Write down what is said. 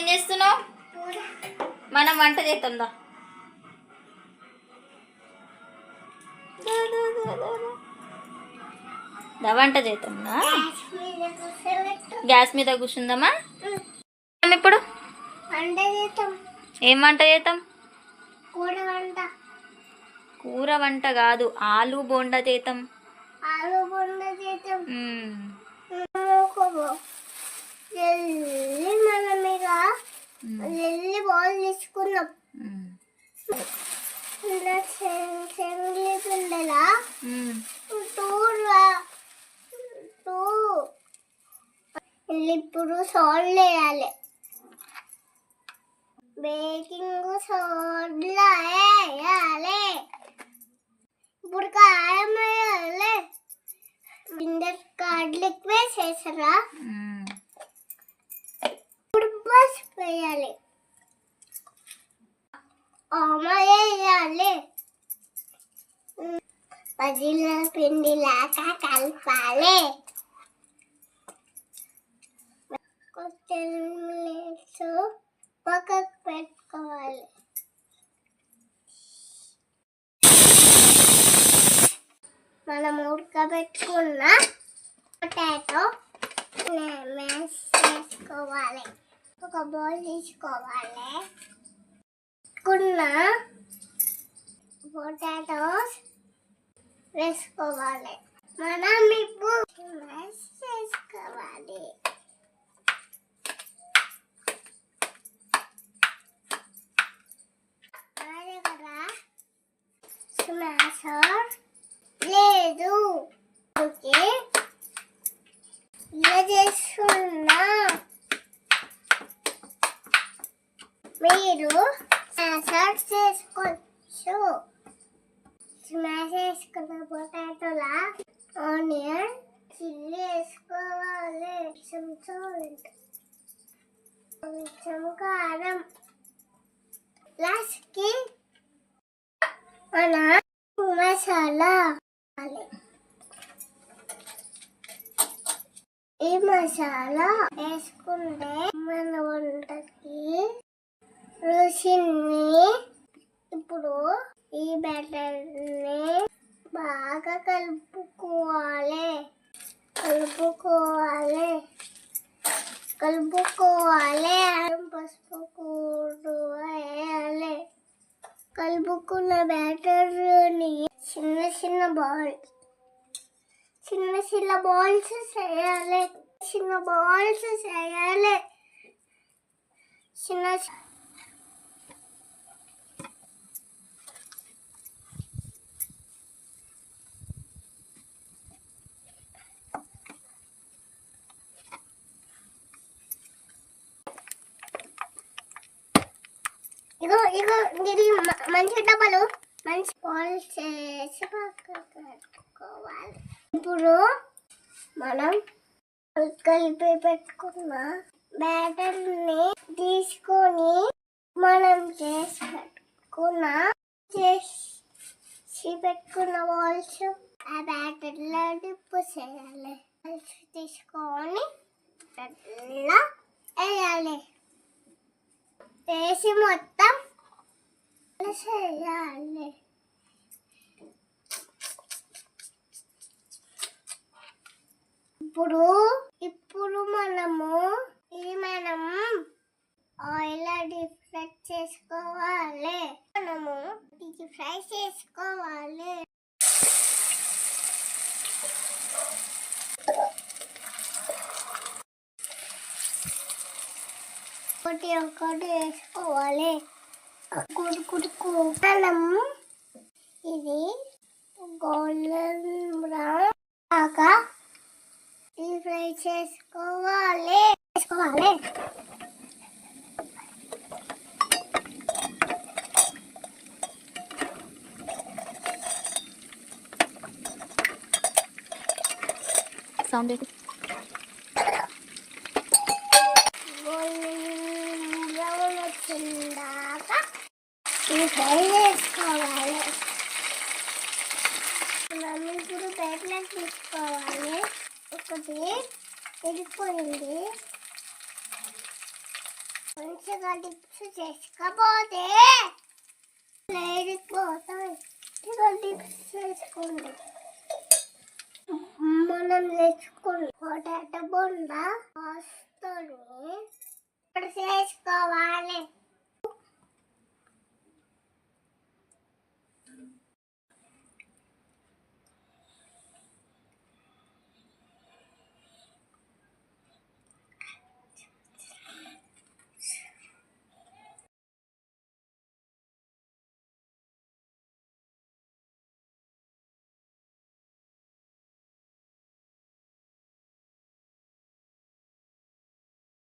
చేస్తున్నావు? మనం వంట చేద్దాం. వంట చేద్దాందా? గ్యాస్ మీద కూర్చుందామా? ఇప్పుడు ఏం వంట చేద్దాం? కూర వంట కాదు, ఆలు బోండా చేద్దాం. బాల్ తీసుకున్నాం. ఇప్పుడు సాల్ట్ వేయాలి. బేకింగ్ సోడా వేయాలి. ఇప్పుడు కారం వేయాలి. బిందర్ గార్లిక్ వేసేసారా? ఇప్పుడు పసుపు వేయాలి. వేయాలి. పజిల పిండి లాగా కలపాలి. కొత్తిమీర పక్కకు పెట్టుకోవాలి. మనం ఉడకబెట్టుకున్న పొటాటో మ్యాష్ చేసుకోవాలి. ఒక బౌల్ తీసుకోవాలి. కున్న పొటాటోస్ వేసుకోవాలి. మనం ఇప్పుడు మ్యాష్ చేసుకోవాలి. స్మాషర్ లేదు, ఓకే ఇలా చేస్తున్నా. మీరు స్మాషర్ చేసుకోవచ్చు. స్మాష్ చేసుకున్న పొటాటోలా ఆనియన్ చిల్లీ వేసుకోవాలి. కొంచెం కారం. లాస్ట్కి మన మసాలా. ఈ మసాలా వేసుకుంటే మన వంటకి రుచిని. ఇప్పుడు ఈ బ్యాటర్ని బాగా కలుపుకోవాలి. పసుపు కూడా వేయాలి. కలుపుకున్న బ్యాటర్ని చిన్న చిన్న బాల్స్ చేయాలి. ఇగో మంచి డబ్బాలు మంచి బాల్ చేసి పెట్టుకోవాలి. ఇప్పుడు మనం కలిపి పెట్టుకున్న బ్యాటర్ని తీసుకొని మనం చేసి పెట్టుకున్న బాల్స్ ఆ బ్యాటర్లో డిప్పు చేయాలి. తీసుకొని బ్యాటర్లో వేయాలి. వేసి మొత్తం చేయాలి. ఇప్పుడు మనము ఆయిల్ డీప్ ఫ్రై చేసుకోవాలి. ఒకటి వేసుకోవాలి. మనం ఇది గోల్డెన్ బ్రౌన్ దాకా ఫ్రై చేసుకోవాలి. సౌండ్ వచ్చిందాకా ఫ్రై చేసుకోవాలి. మనం ఇప్పుడు ప్లేట్లోకి తీసుకోవాలి. ఒకటి వెళ్ళిపోయింది. మంచిగా డిప్స్ చేసుకోపోతే లేడిపోతాయి. ఇలా డిప్స్ చేసుకోండి. మనం తెచ్చుకుని పొటాటో బొండ వస్తుంది ఇప్పుడు చేసుకోవాలి.